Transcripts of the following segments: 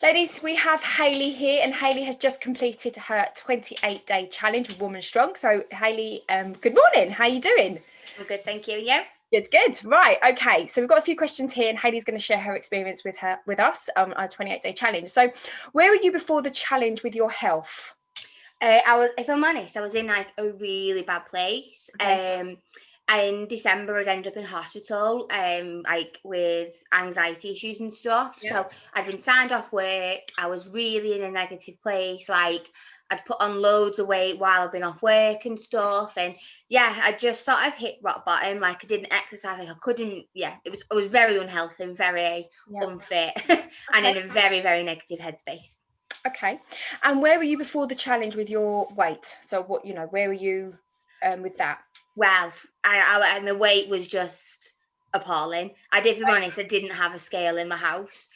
Ladies, we have Hayley here, and Hayley has just completed her 28-day challenge with Woman Strong. So, Hayley, good morning. How are you doing? I'm good, thank you. Yeah. Good. Right. Okay. So we've got a few questions here, and Hayley's going to share her experience with us on our 28-day challenge. So, where were you before the challenge with your health? If I'm honest, I was in like a really bad place. Okay. In December, I'd ended up in hospital, like with anxiety issues and stuff. Yeah. So I'd been signed off work. I was really in a negative place. Like I'd put on loads of weight while I've been off work and stuff. And yeah, I just sort of hit rock bottom. Like I didn't exercise. Like I couldn't. Yeah, I was very unhealthy and very unfit, and in a very, very negative headspace. Okay. And where were you before the challenge with your weight? So where were you with that? Well, my weight was just appalling. If I'm honest, I didn't have a scale in my house.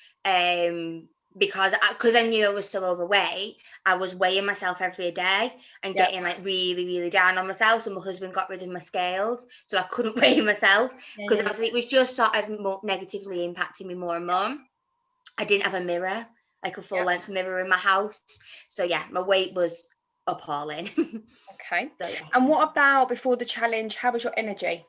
Because I knew I was so overweight, I was weighing myself every day and getting like really, really down on myself. So my husband got rid of my scales, so I couldn't weigh myself because obviously it was just sort of negatively impacting me more and more. I didn't have a mirror, like a full length mirror in my house. So yeah, my weight was appalling. Okay. So, yeah. And what about before the challenge? How was your energy?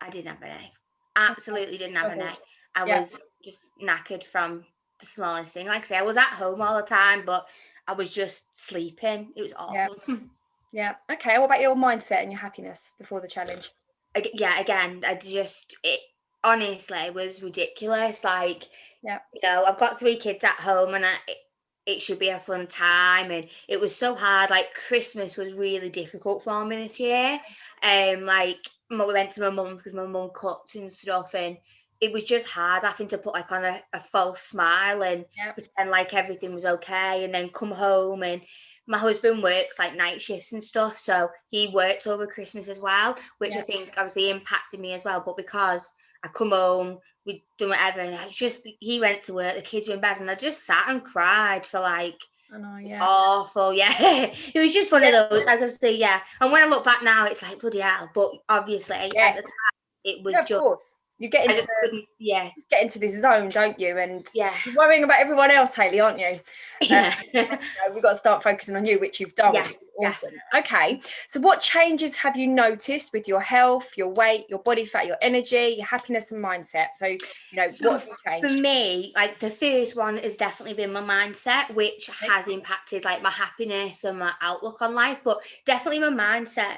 I didn't have an A. Absolutely didn't have an A. I was just knackered from the smallest thing. Like I say, I was at home all the time, but I was just sleeping. It was awful. Yeah. Okay. What about your mindset and your happiness before the challenge? Yeah, again, it honestly was ridiculous. Like, I've got 3 kids at home and it should be a fun time. And it was so hard. Like, Christmas was really difficult for me this year. Like, we went to my mum's because my mum cooked and stuff. And it was just hard having to put like on a false smile and pretend like everything was okay. And then come home, and my husband works like night shifts and stuff. So he worked over Christmas as well, which I think obviously impacted me as well. But because I come home, we'd done whatever, and he went to work, the kids were in bed, and I just sat and cried for like awful. Yeah. It was just one of those, like, obviously, and when I look back now, it's like bloody hell, but obviously at the time it was of course. You get into just get into this zone, don't you? And you're worrying about everyone else, Hayley, aren't you? We've got to start focusing on you, which you've done. Which is awesome. Okay. So what changes have you noticed with your health, your weight, your body fat, your energy, your happiness and mindset? So, what have you changed? For me, like the first one has definitely been my mindset, which has impacted like my happiness and my outlook on life, but definitely my mindset.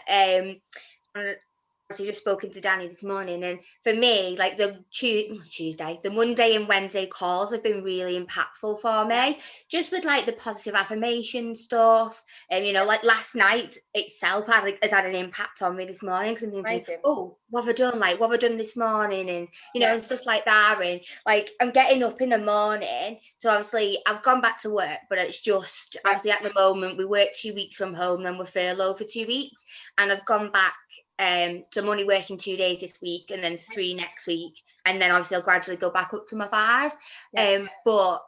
I just spoken to Danny this morning, and for me, like the Tuesday, the Monday and Wednesday calls have been really impactful for me, just with like the positive affirmation stuff. And like last night itself has had an impact on me this morning, because I'm thinking, oh, what have I done? Like, what have I done this morning? And and stuff like that. And like I'm getting up in the morning, so obviously I've gone back to work, but it's just obviously at the moment we work 2 weeks from home, then we're furloughed for 2 weeks, and I've gone back. So I'm only working 2 days this week and then 3 next week. And then obviously I'll gradually go back up to my 5. But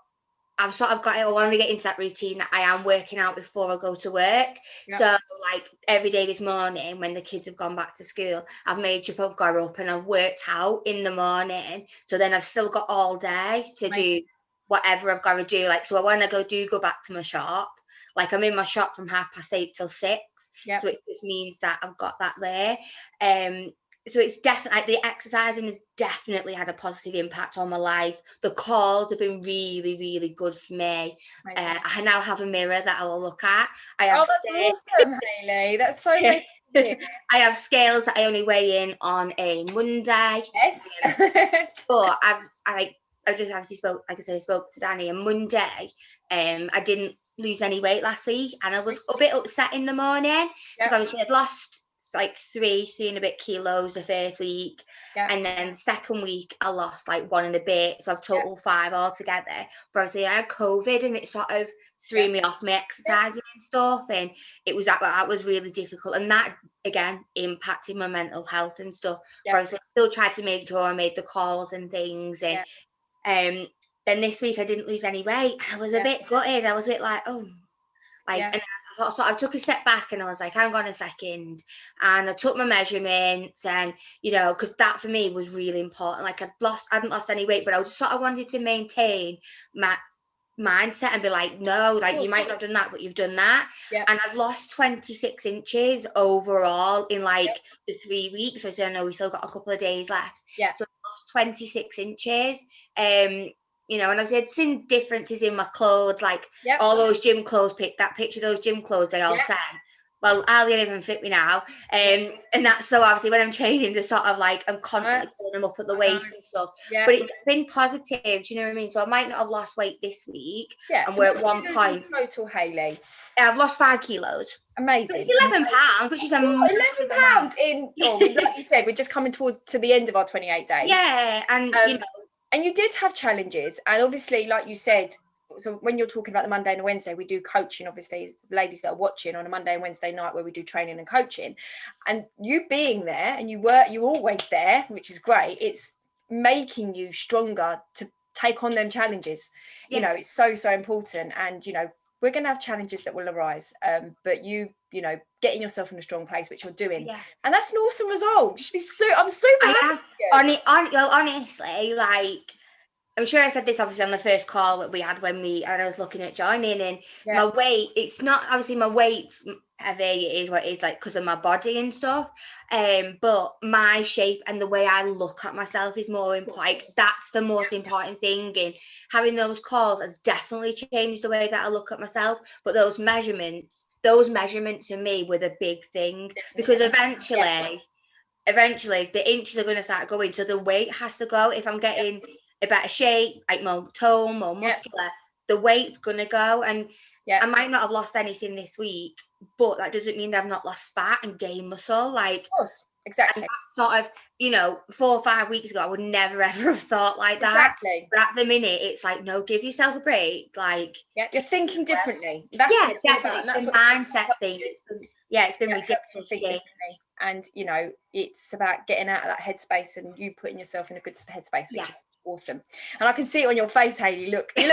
I've sort of I want to get into that routine that I am working out before I go to work. So like every day this morning when the kids have gone back to school, I've made sure I've got up and I've worked out in the morning. So then I've still got all day to do whatever I've got to do. Like, so when I go back to my shop, like I'm in my shop from 8:30 till 6. So it just means that I've got that there. So it's definitely, like, the exercising has definitely had a positive impact on my life. The calls have been really, really good for me. I now have a mirror that I will look at. That's awesome, Hayley. That's so amazing. I have scales that I only weigh in on a Monday. But I just obviously spoke, like I said, I spoke to Danny on Monday. I didn't lose any weight last week, and I was a bit upset in the morning because obviously I'd lost like 3 and a bit kilos the first week, and then second week I lost like 1 and a bit, so I've totaled 5 altogether. But obviously I had COVID, and it sort of threw me off my exercising and stuff, and that was really difficult, and that again impacted my mental health and stuff. But obviously I still tried to make sure I made the calls and things, and then this week I didn't lose any weight. I was a bit gutted. I was a bit like, oh, like, and I thought, so I took a step back and I was like, hang on a second. And I took my measurements, and, because that for me was really important. Like I hadn't lost any weight, but I just sort of wanted to maintain mindset and be like, no, like you might not have done that, but you've done that. And I've lost 26 inches overall in like the 3 weeks. So I said, I know we still got a couple of days left. So I've lost 26 inches. You know, and I've seen differences in my clothes, like all those gym clothes, that picture, those gym clothes they all send. Well, hardly any of them fit me now. And that's so obviously when I'm training, they're sort of like, I'm constantly pulling them up at the waist and stuff. But it's been positive, do you know what I mean? So I might not have lost weight this week. And so we're at one point. Total, Hayley? I've lost 5 kilos. Amazing. It's 11 pounds, which is 11 pounds in, like you said, we're just coming to the end of our 28 days. Yeah, and you know. And you did have challenges, and obviously, like you said, so when you're talking about the Monday and Wednesday, we do coaching, obviously, ladies that are watching on a Monday and Wednesday night where we do training and coaching. And you being there, and you're always there, which is great. It's making you stronger to take on them challenges. You know, it's so, so important. And, you know, we're going to have challenges that will arise. But you know, getting yourself in a strong place, which you're doing. And that's an awesome result. You should be I'm super happy. Honestly, like, I'm sure I said this obviously on the first call that we had when I was looking at joining, and my weight, it's not obviously my weight's heavy, it is what it is, like, because of my body and stuff, but my shape and the way I look at myself is more important. Like, that's the most important thing, and having those calls has definitely changed the way that I look at myself. But those measurements for me were the big thing, because eventually the inches are going to start going, so the weight has to go. If I'm getting a better shape, like more tone, more muscular, the weight's gonna go. And I might not have lost anything this week, but that doesn't mean that I've not lost fat and gained muscle. Like, of course, exactly. Sort of, you know, 4 or 5 weeks ago, I would never ever have thought like that. Exactly. But at the minute, it's like, no, give yourself a break. Like, you're thinking differently. That's what it's definitely. about. It's a mindset thing. It's been ridiculous. And you know, it's about getting out of that headspace and you putting yourself in a good headspace, which is awesome. And I can see it on your face, Hayley. You look you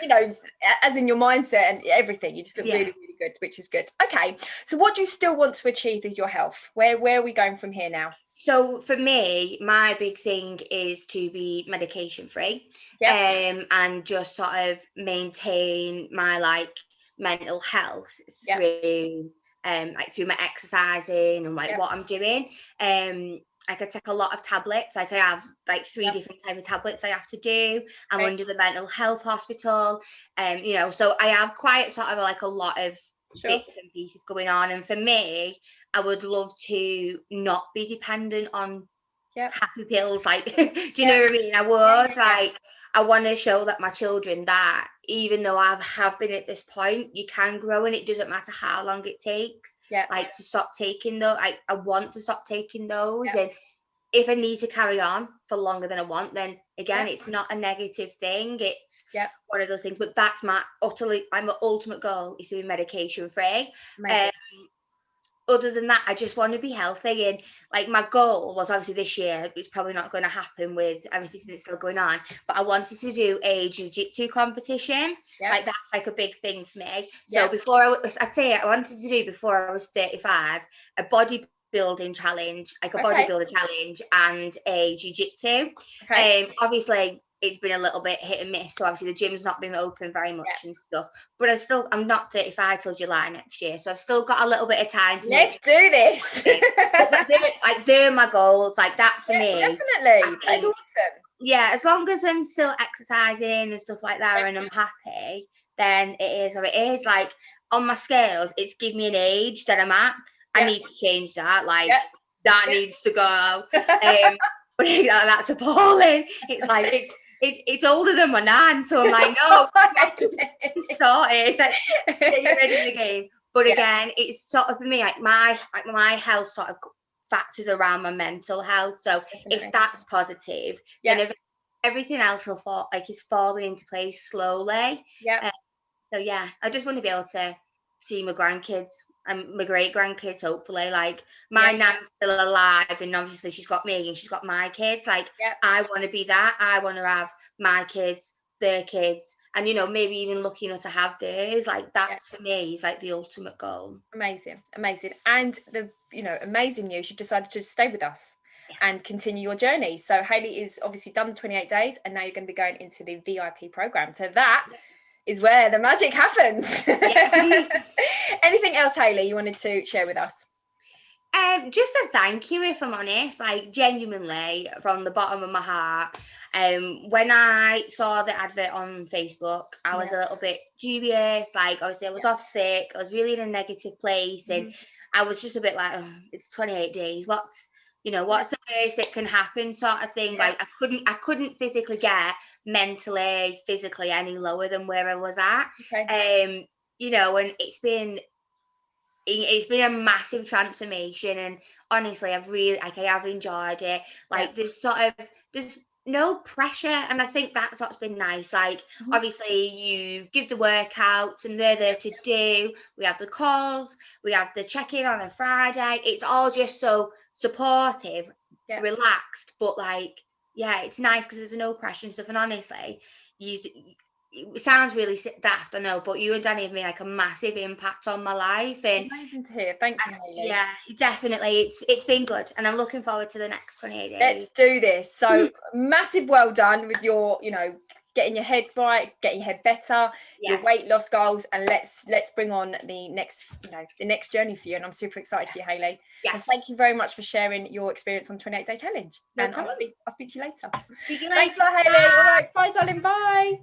know, as in your mindset and everything, you just look really, really good, which is good. Okay, so what do you still want to achieve with your health? Where are we going from here now? So for me, my big thing is to be medication free, and just sort of maintain my like mental health through through my exercising and like what I'm doing. I could take a lot of tablets. Like, I have like 3 different types of tablets I have to do. I'm under the mental health hospital. You know, so I have quite sort of like a lot of bits and pieces going on. And for me, I would love to not be dependent on happy pills. Like, do you know what I mean? I would like, I want to show that my children that even though I have been at this point, you can grow, and it doesn't matter how long it takes. Like, to stop taking those. I want to stop taking those, and if I need to carry on for longer than I want, then again, it's not a negative thing. It's one of those things. But that's my ultimate goal, is to be medication free. Other than that, I just want to be healthy. And like, my goal was obviously this year, it's probably not going to happen with everything that's still going on, but I wanted to do a jiu-jitsu competition. Like, that's like a big thing for me. So before I'd say I wanted to do, before I was 35, a bodybuilding challenge, like a bodybuilder challenge, and a jiu-jitsu. Obviously it's been a little bit hit and miss, so obviously the gym's not been open very much and stuff, but I'm not 35 till July next year, so I've still got a little bit of time to let's do this. they're my goals, like that for me. Definitely, that's awesome. As long as I'm still exercising and stuff like that, and I'm happy, then it is what it is. Like, on my scales, it's give me an age that I'm at. I need to change that. Like, that needs to go. But that's appalling. It's like, it's older than my nan, so I'm like, no, sorted. Like, get you ready for the game. But again, it's sort of, for me, like my health sort of factors around my mental health. So if that's positive, then everything else will fall, like, is falling into place slowly. So I just want to be able to see my grandkids and my great grandkids, hopefully. Like, my nan's still alive, and obviously she's got me and she's got my kids. Like, I want to be that. I want to have my kids, their kids, and, you know, maybe even lucky enough to have theirs. Like, that's for me is like the ultimate goal. Amazing. And the, you know, amazing news, you decided to stay with us. and continue your journey. So Hayley is obviously done the 28 days, and now you're going to be going into the VIP program. So that is where the magic happens. Anything else, Hayley, you wanted to share with us? Just a thank you, if I'm honest, like genuinely from the bottom of my heart. When I saw the advert on Facebook, I was a little bit dubious. Like, obviously, I was off sick. I was really in a negative place, and I was just a bit like, oh, it's 28 days. What's the worst that can happen, sort of thing. Like, I couldn't physically get mentally, physically any lower than where I was at. And it's been a massive transformation, and honestly, I have enjoyed it. Like, there's no pressure, and I think that's what's been nice. Like, obviously, you give the workouts, and they're there to do. We have the calls, we have the check-in on a Friday. It's all just so supportive, relaxed, but it's nice because there's no pressure and stuff. And honestly, it sounds really daft, I know, but you and Danny have made like a massive impact on my life. And amazing to hear. Thank you, Hayley. Yeah, definitely. It's been good, and I'm looking forward to the next 28 days. Let's do this. So massive well done with your, getting your head right, getting your head better, your weight loss goals, and let's bring on the next journey for you. And I'm super excited for you, Hayley. Yeah. And thank you very much for sharing your experience on 28 Day Challenge. No problem. I'll speak to you later. See you later. Thanks a lot, Hayley. All right, bye, darling. Bye.